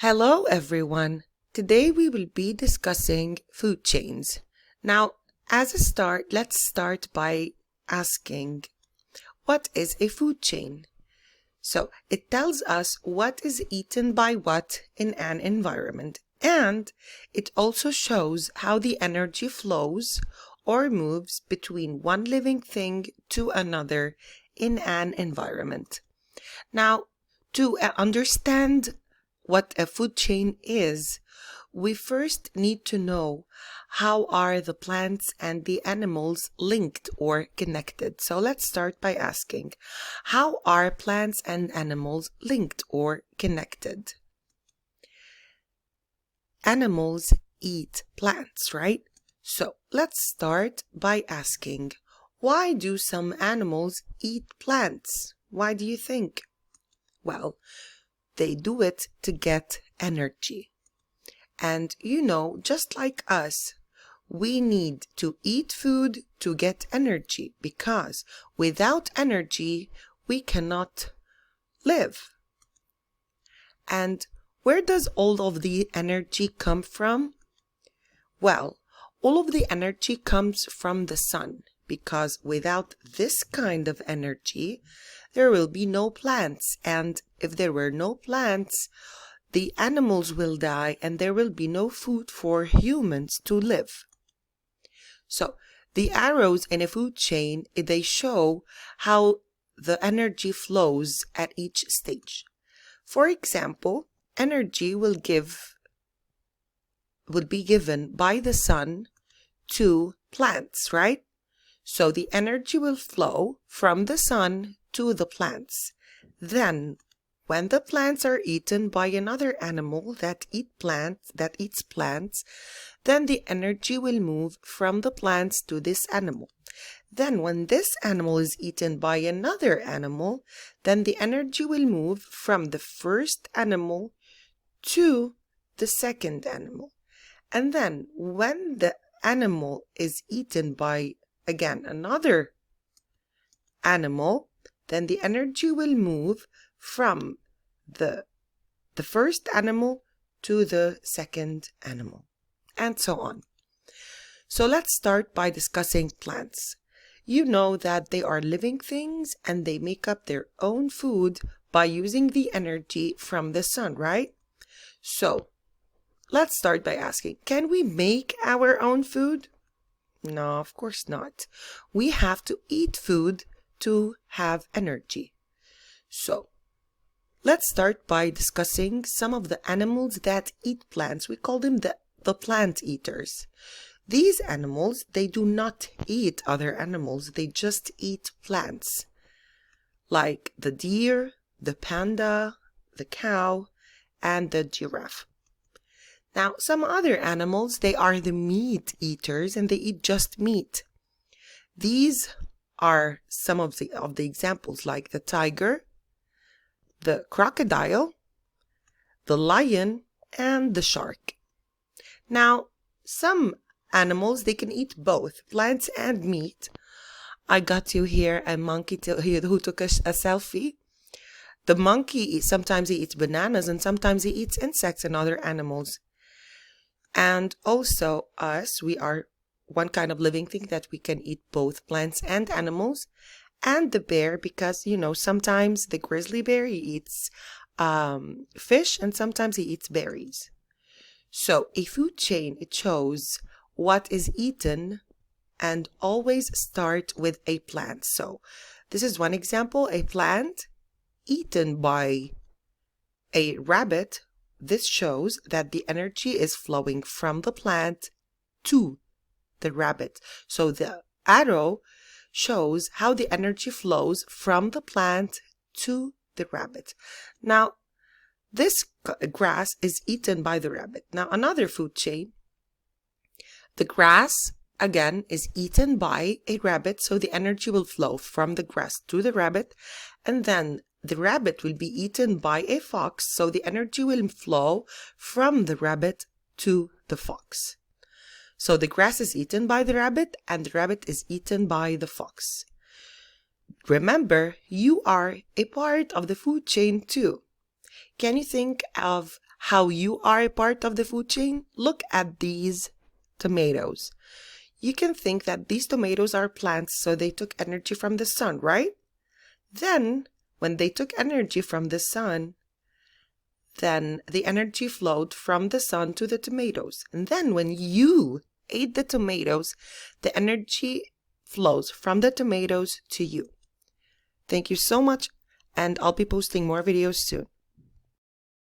Hello, everyone. Today we will be discussing food chains. Now, as a start, let's start by asking, what is a food chain? So, it tells us what is eaten by what in an environment, and it also shows how the energy flows or moves between one living thing to another in an environment. Now, to understand what a food chain is, we first need to know how are the plants and the animals linked or connected. So let's start by asking, how are plants and animals linked or connected? Animals eat plants, right? So let's start by asking, why do some animals eat plants? Why do you think? Well, they do it to get energy. And just like us, we need to eat food to get energy because without energy, we cannot live. And where does all of the energy come from? Well, all of the energy comes from the sun because without this kind of energy, there will be no plants. And if there were no plants, the animals will die and there will be no food for humans to live. So the arrows in a food chain, they show how the energy flows at each stage. For example, energy will be given by the sun to plants, right? So the energy will flow from the sun to the plants. Then when the plants are eaten by another animal that eats plants, then the energy will move from the plants to this animal. Then when this animal is eaten by another animal, then the energy will move from the first animal to the second animal. And then when the animal is eaten by, again, another animal, then the energy will move from the first animal to the second animal, and so on. So let's start by discussing plants. You know that they are living things and they make up their own food by using the energy from the sun, right? So let's start by asking, can we make our own food? No, of course not. We have to eat food to have energy. So let's start by discussing some of the animals that eat plants. We call them the plant eaters. These animals, they do not eat other animals. They just eat plants, like the deer, the panda, the cow, and the giraffe. Now, some other animals, they are the meat eaters and they eat just meat. These are some of the examples, like the tiger, the crocodile, the lion, and the shark. Now, some animals, they can eat both plants and meat. I got to hear a monkey who took a selfie. The monkey, sometimes he eats bananas and sometimes he eats insects and other animals. And also us, we are one kind of living thing that we can eat both plants and animals. And the bear, because, sometimes the grizzly bear, he eats fish and sometimes he eats berries. So a food chain, it shows what is eaten and always start with a plant. So this is one example, a plant eaten by a rabbit. This shows that the energy is flowing from the plant to the rabbit. So the arrow shows how the energy flows from the plant to the rabbit. Now, this grass is eaten by the rabbit. Now, another food chain, the grass, again, is eaten by a rabbit, so the energy will flow from the grass to the rabbit, and then the rabbit will be eaten by a fox, so the energy will flow from the rabbit to the fox. So the grass is eaten by the rabbit and the rabbit is eaten by the fox. Remember, you are a part of the food chain too. Can you think of how you are a part of the food chain, look at these tomatoes. You can think that these tomatoes are plants, so they took energy from the sun, right? Then, when they took energy from the sun, then the energy flowed from the sun to the tomatoes. And then when you ate the tomatoes, the energy flows from the tomatoes to you. Thank you so much, and I'll be posting more videos soon.